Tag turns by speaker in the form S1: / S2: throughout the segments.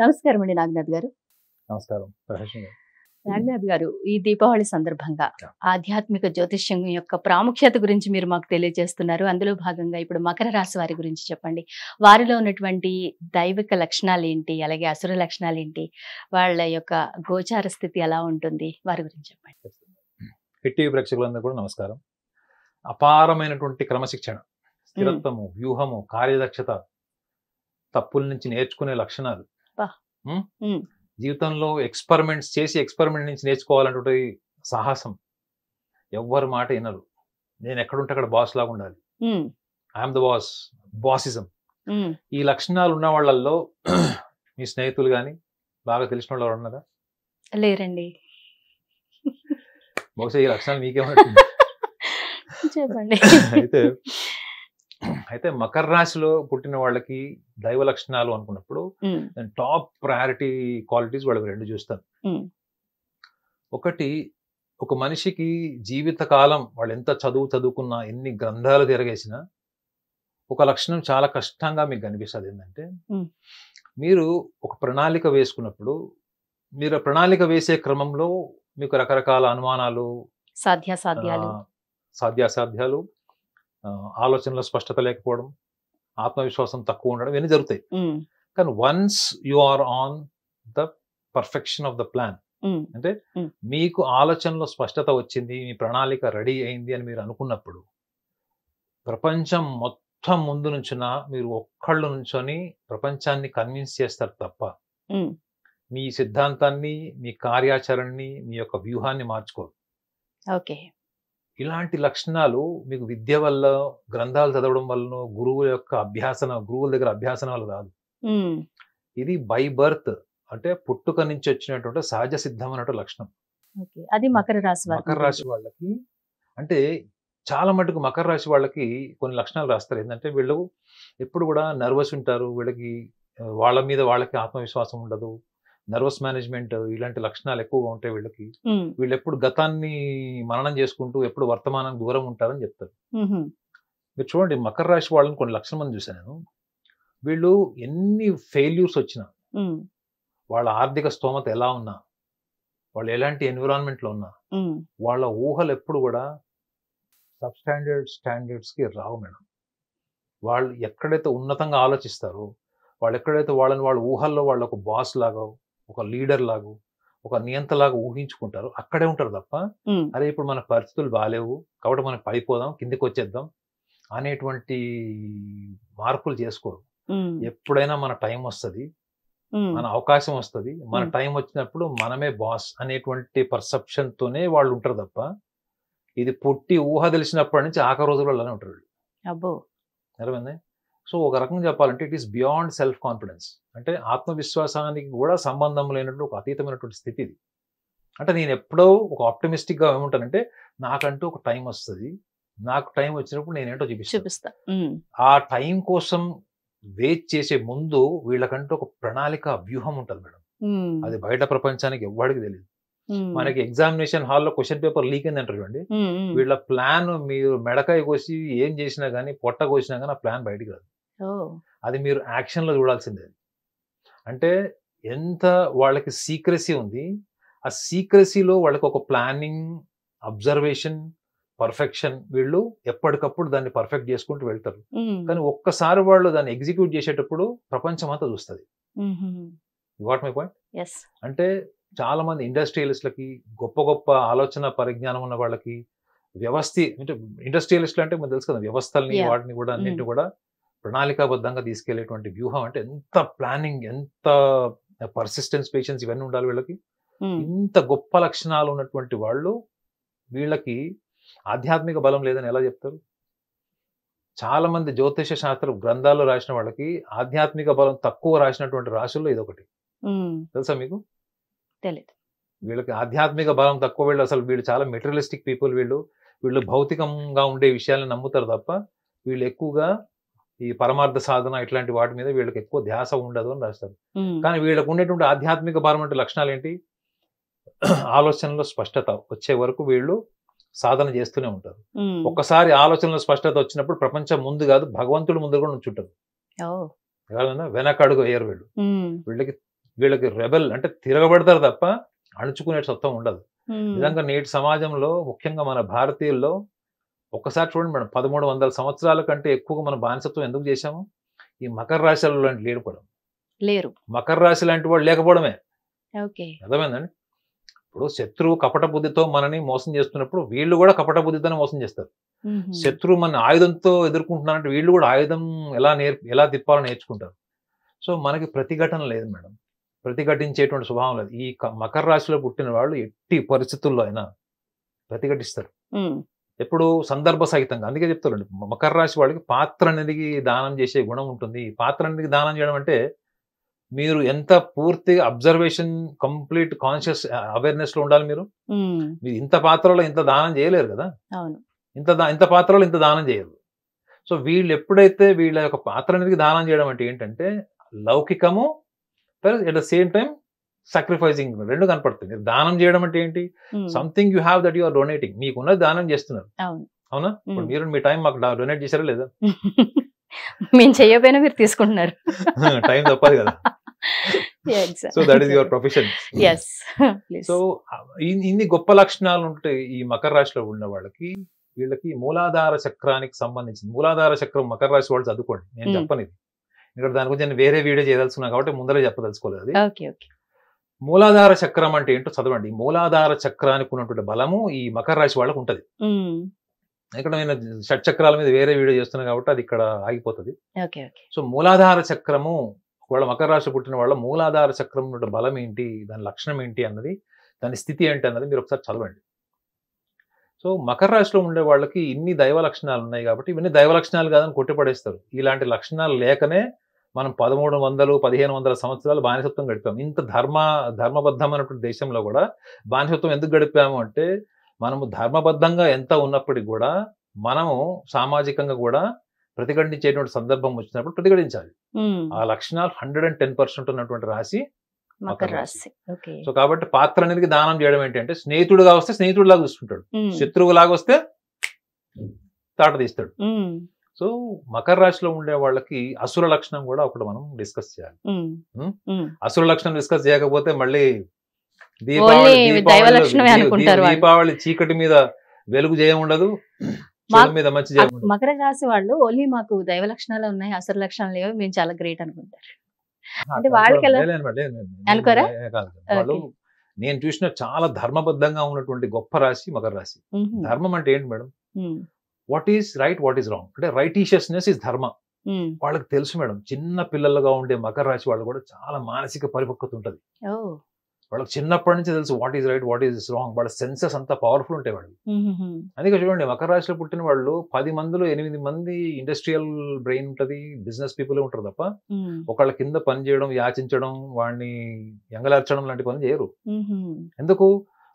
S1: నమస్కారం అండి నాగనాథ్ గారు.
S2: నమస్కారం ప్రహర్షణ గారు.
S1: నాగనాథ్ గారు, ఈ దీపావళి సందర్భంగా ఆధ్యాత్మిక జ్యోతిష్యం యొక్క ప్రాముఖ్యత గురించి మీరు మాకు తెలియజేస్తున్నారు. అందులో భాగంగా ఇప్పుడు మకర రాశి వారి గురించి చెప్పండి. వారిలో ఉన్నటువంటి దైవిక లక్షణాలు ఏంటి? అలాగే అసుర లక్షణాలు ఏంటి? వాళ్ళ యొక్క గోచార స్థితి ఎలా ఉంటుంది? వారి గురించి చెప్పండి.
S2: హిట్ టీవీ ప్రేక్షకులందరూ కూడా నమస్కారం. అపారమైనటువంటి క్రమశిక్షణ, స్థిరత్వము, వ్యూహము, కార్యదక్షత, తప్పుల నుంచి నేర్చుకునే లక్షణాలు, జీవితంలో ఎక్స్పెరిమెంట్స్ చేసి ఎక్స్పెరిమెంట్ నుంచి నేర్చుకోవాలంటే సాహసం, ఎవ్వరు మాట వినరు. నేను ఎక్కడుంటే అక్కడ బాస్ లాగా ఉండాలి, ఐఎమ్ ద బాస్, బాసిజం. ఈ లక్షణాలు ఉన్న వాళ్ళల్లో మీ స్నేహితులు కానీ బాగా తెలిసిన వాళ్ళు ఎవరు ఉన్నారా?
S1: లేరండి.
S2: బహుశా ఈ లక్షణాలు మీకేమంటుంది
S1: చెప్పండి.
S2: అయితే మకర రాశిలో పుట్టిన వాళ్ళకి దైవ లక్షణాలు అనుకున్నప్పుడు నేను టాప్ ప్రయారిటీ క్వాలిటీస్ వాళ్ళకి రెండు చూస్తాను. ఒకటి, ఒక మనిషికి జీవితకాలం వాళ్ళు ఎంత చదువుకున్నా, ఎన్ని గ్రంథాలు తిరగేసినా ఒక లక్షణం చాలా కష్టంగా మీకు కనిపిస్తుంది. ఏంటంటే, మీరు ఒక ప్రణాళిక వేసుకున్నప్పుడు మీరు ఆ ప్రణాళిక వేసే క్రమంలో మీకు రకరకాల అనుమానాలు, సాధ్యాసాధ్యాలు, ఆలోచనలో స్పష్టత లేకపోవడం, ఆత్మవిశ్వాసం తక్కువ ఉండడం, ఇవన్నీ జరుగుతాయి. కానీ once you are on the perfection of the plan, అంటే మీకు ఆలోచనలో స్పష్టత వచ్చింది, మీ ప్రణాళిక రెడీ అయింది అని మీరు అనుకున్నప్పుడు ప్రపంచం మొత్తం ముందు నుంచున్న మీరు ఒక్కళ్ళు నుంచొని ప్రపంచాన్ని కన్విన్స్ చేస్తారు తప్ప మీ సిద్ధాంతాన్ని, మీ కార్యాచరణని, మీ యొక్క వ్యూహాన్ని మార్చుకోరు.
S1: ఓకే. ఇలాంటి
S2: లక్షణాలు మీకు విద్య వల్ల, గ్రంథాలు చదవడం వల్ల, గురువుల దగ్గర అభ్యాసన వల్ల రాదు. ఇది బై బర్త్, అంటే పుట్టుక నుంచి వచ్చినటువంటి సహజ సిద్ధమైన లక్షణం.
S1: అది మకర రాశి
S2: వాళ్ళకి. అంటే చాలా మటుకు మకర రాశి వాళ్ళకి కొన్ని లక్షణాలు రాస్తారు. ఏంటంటే, వీళ్ళు ఎప్పుడు కూడా నర్వస్ ఉంటారు, వీళ్ళకి వాళ్ళ మీద వాళ్ళకి ఆత్మవిశ్వాసం ఉండదు, నర్వస్ మేనేజ్మెంట్, ఇలాంటి లక్షణాలు ఎక్కువగా ఉంటాయి వీళ్ళకి. వీళ్ళు ఎప్పుడు గతాన్ని మననం చేసుకుంటూ ఎప్పుడు వర్తమానం దూరం ఉంటారని చెప్తారు. మీరు చూడండి, మకర రాశి వాళ్ళని కొన్ని లక్షల మంది చూశాను నేను. వీళ్ళు ఎన్ని ఫెయిల్యూర్స్ వచ్చినా, వాళ్ళ ఆర్థిక స్తోమత ఎలా ఉన్నా, వాళ్ళు ఎలాంటి ఎన్విరాన్మెంట్ లో ఉన్నా, వాళ్ళ ఊహలు ఎప్పుడు కూడా స్టాండర్డ్స్ కి రావు మేడం. వాళ్ళు ఎక్కడైతే ఉన్నతంగా ఆలోచిస్తారో, వాళ్ళు ఎక్కడైతే వాళ్ళ ఊహల్లో వాళ్ళు ఒక బాస్ లాగా, ఒక లీడర్ లాగా, ఒక నియంతలాగా ఊహించుకుంటారు, అక్కడే ఉంటారు తప్ప అరే ఇప్పుడు మన పరిస్థితులు బాగాలేవు కాబట్టి మనం పడిపోదాం, కిందికి వచ్చేద్దాం అనేటువంటి మార్పులు చేసుకోరు. ఎప్పుడైనా మన టైం వస్తుంది, మన అవకాశం వస్తుంది, మన టైం వచ్చినప్పుడు మనమే బాస్ అనేటువంటి పర్సెప్షన్ తోనే వాళ్ళు ఉంటారు తప్ప ఇది పుట్టి ఊహ తెలిసినప్పటి నుంచి ఆఖరి రోజుల్లో అలానే ఉంటారు. అర్థమైంది? సో ఒక రకంగా చెప్పాలంటే it is beyond self confidence, అంటే ఆత్మవిశ్వాసానికి కూడా సంబంధం లేనటువంటి ఒక అతీతమైనటువంటి స్థితి ఇది. అంటే నేను ఎప్పుడో ఒక ఆప్టమిస్టిక్ గా ఏముంటానంటే, నాకంటూ ఒక టైం వస్తుంది, నాకు టైం వచ్చినప్పుడు నేనేంటో చూపిస్తా. ఆ టైం కోసం వెయిట్ చేసే ముందు వీళ్ళకంటూ ఒక ప్రణాళిక, వ్యూహం ఉంటుంది మేడం. అది బయట ప్రపంచానికి ఎవ్వడికి తెలియదు. మనకి ఎగ్జామినేషన్ హాల్లో క్వశ్చన్ పేపర్ లీక్ అయింది అంటారు చూడండి, వీళ్ళ ప్లాన్ మీరు మెడకాయ కోసి ఏం చేసినా గానీ, పొట్ట కోసినా కానీ ఆ ప్లాన్ బయటికి రాదు. అది మీరు యాక్షన్ లో చూడాల్సిందే. అంటే ఎంత వాళ్ళకి సీక్రెసీ ఉంది, ఆ సీక్రెసీలో వాళ్ళకి ఒక ప్లానింగ్, అబ్జర్వేషన్, పర్ఫెక్షన్, వీళ్ళు ఎప్పటికప్పుడు దాన్ని పర్ఫెక్ట్ చేసుకుంటూ వెళ్తారు. కానీ ఒక్కసారి వాళ్ళు దాన్ని ఎగ్జిక్యూట్ చేసేటప్పుడు ప్రపంచం అంతా చూస్తుంది. What my point? అంటే చాలా మంది ఇండస్ట్రియలిస్టులకి, గొప్ప గొప్ప ఆలోచన పరిజ్ఞానం ఉన్న వాళ్ళకి, అంటే ఇండస్ట్రియలిస్టులు అంటే మనకు తెలుసు కదా, వ్యవస్థల్ని వాటిని కూడా అన్నింటినీ కూడా ప్రణాళికాబద్ధంగా తీసుకెళ్లేటువంటి వ్యూహం, అంటే ఎంత ప్లానింగ్, ఎంత పర్సిస్టెన్స్, పేషెన్స్ ఇవన్నీ ఉండాలి వీళ్ళకి. ఇంత గొప్ప లక్షణాలు ఉన్నటువంటి వాళ్ళు, వీళ్ళకి ఆధ్యాత్మిక బలం లేదని ఎలా చెప్తారు? చాలా మంది జ్యోతిష శాస్త్ర గ్రంథాల్లో రాసిన వాళ్ళకి ఆధ్యాత్మిక బలం తక్కువ రాసినటువంటి రాశుల్లో ఇదొకటి. తెలుసా మీకు?
S1: తెలియదు.
S2: వీళ్ళకి ఆధ్యాత్మిక బలం తక్కువ. వీళ్ళు చాలా మెటీరియలిస్టిక్ పీపుల్. వీళ్ళు భౌతికంగా ఉండే విషయాలను నమ్ముతారు తప్ప వీళ్ళు ఎక్కువగా ఈ పరమార్థ సాధన ఇట్లాంటి వాటి మీద వీళ్ళకి ఎక్కువ ధ్యాస ఉండదు అని రాస్తారు. కానీ వీళ్ళకు ఉండేటువంటి ఆధ్యాత్మిక బలం అంటే లక్షణాలు ఏంటి? ఆలోచనలో స్పష్టత వచ్చే వరకు వీళ్ళు సాధన చేస్తూనే ఉంటారు. ఒక్కసారి ఆలోచనలో స్పష్టత వచ్చినప్పుడు ప్రపంచం ముందు కాదు, భగవంతుడు ముందు కూడా నుంచుంటారు. వెనకడుగు వేయరు వీళ్ళు. వీళ్ళకి వీళ్ళకి రెబెల్ అంటే తిరగబడతారు తప్ప అణుచుకునే సత్వం ఉండదు. నిజంగా నేటి సమాజంలో ముఖ్యంగా మన భారతీయుల్లో ఒక్కసారి చూడండి మేడం, 1300 సంవత్సరాల కంటే ఎక్కువగా మన బానిసత్వం ఎందుకు చేశాము? ఈ మకర రాశులలో లాంటి లేకపోవడం,
S1: లేరు.
S2: మకర రాశి లాంటి వాళ్ళు లేకపోవడమే.
S1: ఓకే.
S2: అర్థమైందండి? ఇప్పుడు శత్రువు కపట బుద్ధితో మనని మోసం చేస్తున్నప్పుడు వీళ్ళు కూడా కపట బుద్ధితోనే మోసం చేస్తారు. శత్రువు మన ఆయుధంతో ఎదుర్కొంటున్నారంటే వీళ్ళు కూడా ఆయుధం ఎలా తిప్పాలో నేర్చుకుంటారు. సో మనకి ప్రతిఘటన లేదు మేడం, ప్రతిఘటించేటువంటి స్వభావం లేదు. ఈ మకర రాశిలో పుట్టిన వాళ్ళు ఎట్టి పరిస్థితుల్లో అయినా ప్రతిఘటిస్తారు, ఎప్పుడు సందర్భ సహితంగా. అందుకే చెప్తారండి, మకర రాశి వాళ్ళకి పాత్ర అనేది దానం చేసే గుణం ఉంటుంది. పాత్ర అనేది దానం చేయడం అంటే మీరు ఎంత పూర్తిగా అబ్జర్వేషన్, కంప్లీట్ కాన్షియస్ అవేర్నెస్ లో ఉండాలి. మీరు ఇంత పాత్రలో ఇంత దానం చేయలేరు కదా, ఇంత పాత్రలో ఇంత దానం చేయరు. సో వీళ్ళు ఎప్పుడైతే వీళ్ళ యొక్క పాత్ర అనేది దానం చేయడం అంటే ఏంటంటే లౌకికము plus at the same time sacrificing రెండు కనపడుతుంది. దానం చేయడం అంటే ఏంటి? Something you have that you are donating. మీకున్నది దానం చేస్తున్నారు, అవునా? ఇప్పుడు మీరు మీ టైం మాకు డొనేట్ చేశారా లేదా?
S1: మేము చేయకపోయినా మీరు తీసుకుంటున్నారు,
S2: టైం తప్పదు కదా. So that is your profession. So ఇన్ని గొప్ప లక్షణాలు ఉంటాయి ఈ మకర రాశిలో ఉన్న వాళ్ళకి. వీళ్ళకి మూలాధార చక్రానికి సంబంధించింది, మూలాధార చక్రం మకర రాశి వాళ్ళు చదువుకోండి, నేను చెప్పను ఇది ఇక్కడ, దాని గురించి నేను వేరే వీడియో చేయదలుచుకున్నా కాబట్టి ముందరే చెప్పదలుచుకోలేదు అది. మూలాధార చక్రం అంటే ఏంటో చదవండి. మూలాధార చక్రానికి ఉన్నటువంటి బలము ఈ మకర రాశి వాళ్ళకు ఉంటది. ఇక్కడ నేను షట్ చక్రాల మీద వేరే వీడియో చేస్తున్నా కాబట్టి అది ఇక్కడ ఆగిపోతుంది. సో మూలాధార చక్రము, వాళ్ళ మకర రాశి పుట్టిన వాళ్ళ మూలాధార చక్రం బలం ఏంటి, దాని లక్షణం ఏంటి అన్నది, దాని స్థితి ఏంటి అన్నది మీరు ఒకసారి చదవండి. సో మకర రాశిలో ఉండే వాళ్ళకి ఇన్ని దైవ లక్షణాలు ఉన్నాయి కాబట్టి ఇవన్నీ దైవ లక్షణాలు కాదని కొట్టిపడేస్తారు. ఇలాంటి లక్షణాలు లేకనే మనం 1300, 1500 సంవత్సరాలు బానిసత్వం గడిపాము. ఇంత ధర్మబద్ధమైనటువంటి దేశంలో కూడా బానిసత్వం ఎందుకు గడిపాము అంటే, మనము ధర్మబద్ధంగా ఎంత ఉన్నప్పటికీ కూడా మనము సామాజికంగా కూడా ప్రతిఘటించేటువంటి సందర్భం వచ్చినప్పుడు ప్రతిఘటించాలి. ఆ లక్షణాలు 110% ఉన్నటువంటి రాశి మకర రాశి. సో కాబట్టి పాత్ర అనేది దానం చేయడం ఏంటంటే, స్నేహితుడుగా వస్తే స్నేహితుడిలాగా చూసుకుంటాడు, శత్రువులాగా వస్తే తాట తీస్తాడు. సో మకర రాశిలో ఉండే వాళ్ళకి అసుర లక్షణం కూడా ఒకటి మనం డిస్కస్ చేయాలి. అసుర లక్షణం డిస్కస్ చేయకపోతే మళ్ళీ దీపావళి చీకటి మీద వెలుగు జయం ఉండదు, మీద మంచి జయం ఉండదు.
S1: మకర రాశి వాళ్ళు ఓన్లీ మాకు దైవ లక్షణాలు ఉన్నాయి, అసుర లక్షణాలు లేవు, మేము చాలా గ్రేట్ అనుకుంటారు. అంటే వాళ్ళకి అనుకోరా?
S2: వాళ్ళు నేను చూసిన చాలా ధర్మబద్ధంగా ఉన్నటువంటి గొప్ప రాశి మకర రాశి. ధర్మం అంటే ఏంటి madam? What is right, what is wrong, అంటే రైటీషియస్నెస్ ఇస్ ధర్మ. వాళ్ళకి తెలుసు మేడం. చిన్న పిల్లలుగా ఉండే మకర రాశి వాళ్ళు కూడా చాలా మానసిక పరిపక్వత ఉంటది. వాళ్ళకి చిన్నప్పటి నుంచి తెలుసు what is right, what is wrong. వాళ్ళ సెన్సెస్ అంతా పవర్ఫుల్ ఉంటాయి వాళ్ళు. అందుకే చూడండి, మకర రాశిలో పుట్టిన వాళ్ళు 10 మందిలో 8 మంది ఇండస్ట్రియల్ బ్రెయిన్ ఉంటది, బిజినెస్ పీపుల్ ఉంటారు తప్ప ఒకళ్ళ కింద పని చేయడం, యాచించడం, వాడిని ఎంగలార్చడం లాంటి పని చేయరు. ఎందుకు?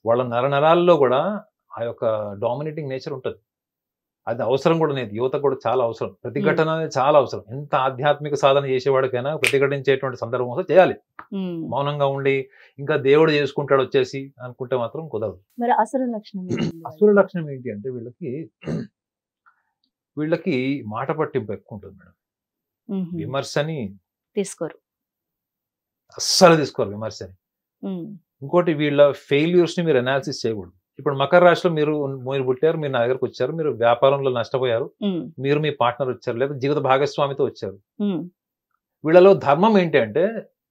S2: వాళ్ళ నరనరాల్లో కూడా ఆ యొక్క డామినేటింగ్ నేచర్ ఉంటది. అది అవసరం కూడా లేదు, యువత కూడా చాలా అవసరం. ప్రతిఘటన అనేది చాలా అవసరం. ఎంత ఆధ్యాత్మిక సాధన చేసేవాడికైనా ప్రతిఘటించేటువంటి సందర్భం వస్తే చేయాలి. మౌనంగా ఉండి ఇంకా దేవుడు చేసుకుంటాడు వచ్చేసి అనుకుంటే మాత్రం కుదరదు.
S1: మరి అసుర లక్షణం
S2: ఏంటి అంటే వీళ్ళకి మాట పట్టింపు ఎక్కువ ఉంటుంది మేడం. విమర్శని తీసుకోరు, అస్సలు తీసుకోరు విమర్శని. ఇంకోటి, వీళ్ళ ఫెయిల్యూర్స్ ని మీరు అనాలిసిస్ చేయకూడదు. ఇప్పుడు మకర రాశిలో మీరు పుట్టారు, మీరు నా దగ్గరకు వచ్చారు, మీరు వ్యాపారంలో నష్టపోయారు, మీరు మీ పార్ట్నర్ వచ్చారు, లేదా జీవిత భాగస్వామితో వచ్చారు. వీళ్ళలో ధర్మం ఏంటి అంటే,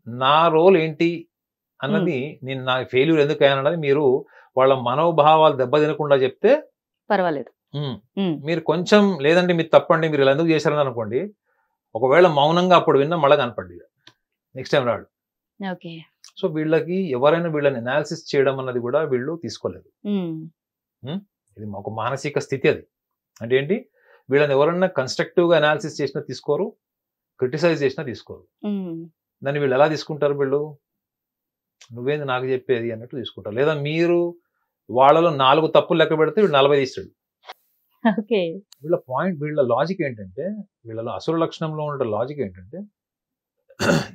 S2: నా రోల్ ఏంటి అన్నది, నేను నా ఫెయిల్యూర్ ఎందుకు అయ్యానన్నది మీరు వాళ్ళ మనోభావాలు దెబ్బతినకుండా చెప్తే
S1: పర్వాలేదు.
S2: మీరు కొంచెం లేదంటే మీరు తప్పండి, మీరు ఇలా ఎందుకు చేశారని అనుకోండి, ఒకవేళ మౌనంగా అప్పుడు విన్నా మళ్ళీ కనపడ్డి నెక్స్ట్ టైం రాడు. సో వీళ్ళకి ఎవరైనా వీళ్ళని అనాలిసిస్ చేయడం అన్నది కూడా వీళ్ళు తీసుకోలేదు. ఇది ఒక మానసిక స్థితి. అది అంటే ఏంటి, వీళ్ళని ఎవరైనా కన్స్ట్రక్టివ్ గా అనాలిసిస్ చేసినా తీసుకోరు, క్రిటిసైజ్ చేసినా తీసుకోరు. దాన్ని వీళ్ళు ఎలా తీసుకుంటారు? వీళ్ళు నువ్వేంది నాకు చెప్పేది అన్నట్టు తీసుకుంటారు. లేదా మీరు వాళ్ళలో 4 తప్పులు లెక్క పెడితే వీళ్ళు 40 తీస్తాడు. వీళ్ళ లాజిక్ ఏంటంటే, వీళ్ళలో అసుర లక్షణంలో ఉండే లాజిక్ ఏంటంటే,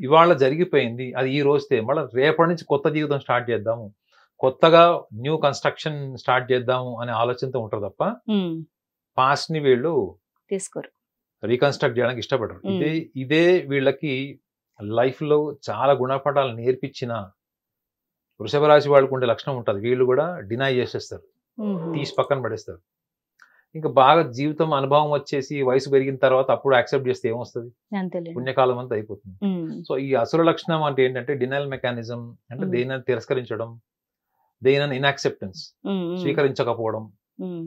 S2: ఇవాళ జరిగిపోయింది, అది ఈ రోజుతే, మళ్ళీ రేపటి నుంచి కొత్త జీవితం స్టార్ట్ చేద్దాము, కొత్తగా న్యూ కన్స్ట్రక్షన్ స్టార్ట్ చేద్దాము అనే ఆలోచనతో ఉంటారు తప్ప పాస్ట్ ని వీళ్ళు తీసుకోరు, రీకన్స్ట్రక్ట్ చేయడానికి ఇష్టపడరు. ఇదే వీళ్ళకి లైఫ్లో చాలా గుణపాఠాలు నేర్పించిన వృషభ రాశి వాళ్ళకు ఉండే లక్షణం ఉంటుంది. వీళ్ళు కూడా డినై చేసేస్తారు, తీసి పక్కన పడేస్తారు. ఇంకా బాగా జీవితం అనుభవం వచ్చేసి వయసు పెరిగిన తర్వాత అప్పుడు యాక్సెప్ట్ చేస్తే ఏమొస్తుంది, పుణ్యకాలం అంతా అయిపోతుంది. సో ఈ అసుర లక్షణం అంటే ఏంటంటే డినైల్ మెకానిజం, అంటే దేనిని తిరస్కరించడం, దేనిని ఇన్యాక్సెప్టెన్స్, స్వీకరించకపోవడం.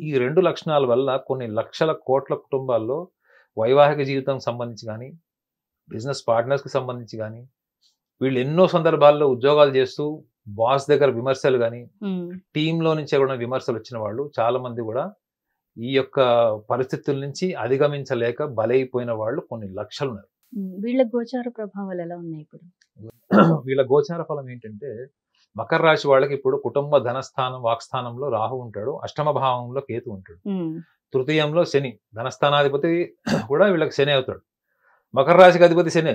S2: ఈ 2 లక్షణాల వల్ల కొన్ని లక్షల కోట్ల కుటుంబాల్లో వైవాహిక జీవితం సంబంధించి కానీ, బిజినెస్ పార్ట్నర్స్కి సంబంధించి కానీ, వీళ్ళు ఎన్నో సందర్భాల్లో ఉద్యోగాలు చేస్తూ బాస్ దగ్గర విమర్శలు కానీ, టీంలో నుంచి కూడా విమర్శలు వచ్చిన వాళ్ళు చాలా మంది కూడా ఈ యొక్క పరిస్థితుల నుంచి అధిగమించలేక బలైపోయిన వాళ్ళు కొన్ని లక్షలు ఉన్నారు.
S1: వీళ్ళ గోచార ప్రభావాలు ఎలా ఉన్నాయి ఇప్పుడు?
S2: వీళ్ళ గోచార ఫలం ఏంటంటే మకర రాశి వాళ్ళకి ఇప్పుడు కుటుంబ ధనస్థానం వాక్స్థానంలో రాహు ఉంటాడు, అష్టమ భావంలో కేతు ఉంటాడు, తృతీయంలో శని, ధనస్థానాధిపతి కూడా వీళ్ళకి శని అవుతాడు. మకర రాశికి అధిపతి శని.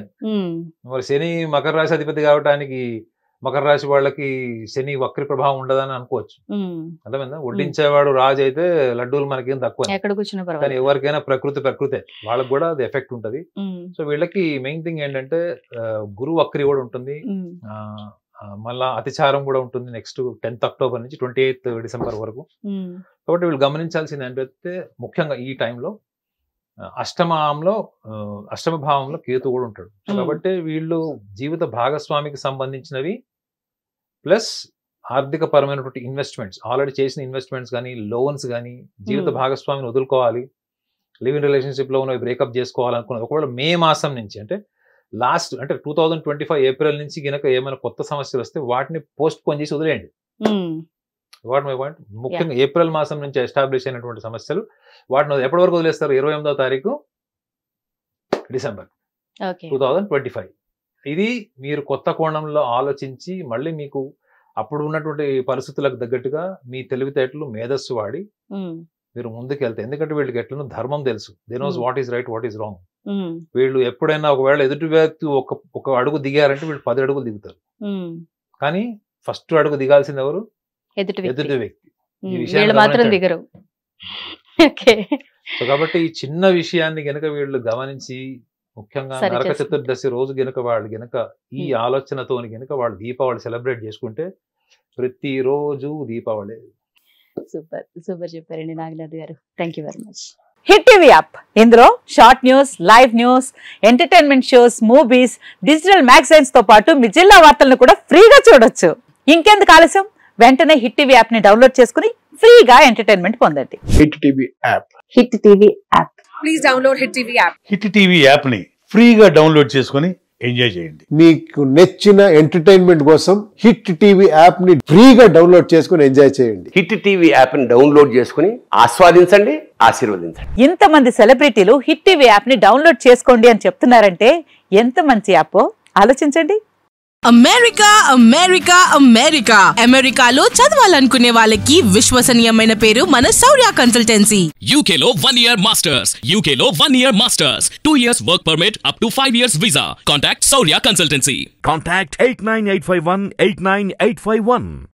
S2: మరి శని మకర రాశి అధిపతి కావడానికి మకర రాశి వాళ్ళకి శని వక్రి ప్రభావం ఉండదని అనుకోవచ్చు. అర్థమైందా? వడ్డించేవాడు రాజు అయితే లడ్డూలు మనకేం తక్కువ, కానీ ఎవరికైనా ప్రకృతే వాళ్ళకి కూడా అది ఎఫెక్ట్ ఉంటది. సో వీళ్ళకి మెయిన్ థింగ్ ఏంటంటే గురు వక్రి కూడా ఉంటుంది, మళ్ళా అతిచారం కూడా ఉంటుంది నెక్స్ట్ 10th అక్టోబర్ నుంచి 28th డిసెంబర్ వరకు. కాబట్టి వీళ్ళు గమనించాల్సింది ఏంటంటే ముఖ్యంగా ఈ టైంలో అష్టమ భావంలో కేతు కూడా ఉంటాడు. కాబట్టి వీళ్ళు జీవిత భాగస్వామికి సంబంధించినవి ప్లస్ ఆర్థిక పరమైనటువంటి ఇన్వెస్ట్మెంట్స్, ఆల్రెడీ చేసిన ఇన్వెస్ట్మెంట్స్ కానీ, లోన్స్ కానీ, జీవిత భాగస్వామిని వదులుకోవాలి, లివ్ ఇన్ రిలేషన్షిప్ లో ఉన్నవి బ్రేకప్ చేసుకోవాలనుకున్నది ఒకవేళ మే మాసం నుంచి, అంటే లాస్ట్ అంటే 2025 ఏప్రిల్ నుంచి గనక ఏమైనా కొత్త సమస్యలు వస్తే వాటిని పోస్ట్ పోన్ చేసి వదిలేయండి. వాట్ మై పాయింట్, ముఖ్యంగా ఏప్రిల్ మాసం నుంచి ఎస్టాబ్లిష్ అయినటువంటి సమస్యలు వాటిని ఎప్పటి వరకు వదిలేస్తారు? 28వ తారీఖు డిసెంబర్ 2025. ఇది మీరు కొత్త కోణంలో ఆలోచించి మళ్ళీ మీకు అప్పుడు ఉన్నటువంటి పరిస్థితులకు తగ్గట్టుగా మీ తెలివితేటలు మేధస్సు వాడి మీరు ముందుకు వెళ్తారు. ఎందుకంటే వీళ్ళకి ఎట్లనో ధర్మం తెలుసు, they knows what is right, what is wrong. వీళ్ళు ఎప్పుడైనా ఒకవేళ ఎదుటి వ్యక్తి ఒక అడుగు దిగారంటే వీళ్ళు 10 అడుగులు దిగుతారు, కానీ ఫస్ట్ అడుగు దిగాల్సింది ఎవరు? ఎదుటి వ్యక్తి. ఈ విషయాన్ని సో కాబట్టి ఈ చిన్న విషయాన్ని గనక వీళ్ళు గమనించి ముఖ్యంగా నరక చతుర్దశి రోజు గనక వాళ్ళు గనక ఈ ఆలోచనతో గనక వాళ్ళు దీపావళి సెలబ్రేట్ చేసుకుంటే ప్రతిరోజు దీపావళి.
S1: సూపర్ సూపర్ చెప్పారండి Naganath garu, thank you very much.
S3: Hit TV app, ఇందులో short news, live news, entertainment shows, movies, digital magazines తో పాటు మీ జిల్లా వార్తలను కూడా ఫ్రీగా చూడొచ్చు. ఇంకెందుకు ఆలస్యం, వెంటనే హిట్ టీవీ యాప్ ని డౌన్లోడ్ చేసుకుని ఫ్రీగా ఎంటర్టైన్మెంట్ పొందండి.
S4: Hit TV app,
S3: hit TV app,
S5: please download hit TV app.
S4: Hit TV app ని ఫ్రీగా డౌన్లోడ్ చేసుకుని ఎంజాయ్ చేయండి.
S6: మీకు నచ్చిన ఎంటర్టైన్మెంట్ కోసం హిట్ టీవీ యాప్ ని ఫ్రీగా డౌన్లోడ్ చేసుకుని ఎంజాయ్ చేయండి.
S7: హిట్ టీవీ యాప్ ని డౌన్లోడ్ చేసుకుని ఆస్వాదించండి, ఆశీర్వదించండి.
S3: ఇంతమంది సెలబ్రిటీలు హిట్ టీవీ యాప్ ని డౌన్లోడ్ చేసుకోండి అని చెప్తున్నారంటే ఎంత మంచి యాప్ ఆలోచించండి.
S5: అమెరికా అమెరికా అమెరికా అమెరికాలో చదవాలనుకునే వాళ్ళకి విశ్వసనీయమైన పేరు మన శౌర్య కన్సల్టెన్సీ.
S8: UK లో 1 year masters, UK లో 1 year masters, 2 years work permit up to 5 years visa. Contact Shaurya Consultancy.
S9: Contact 89851 89851.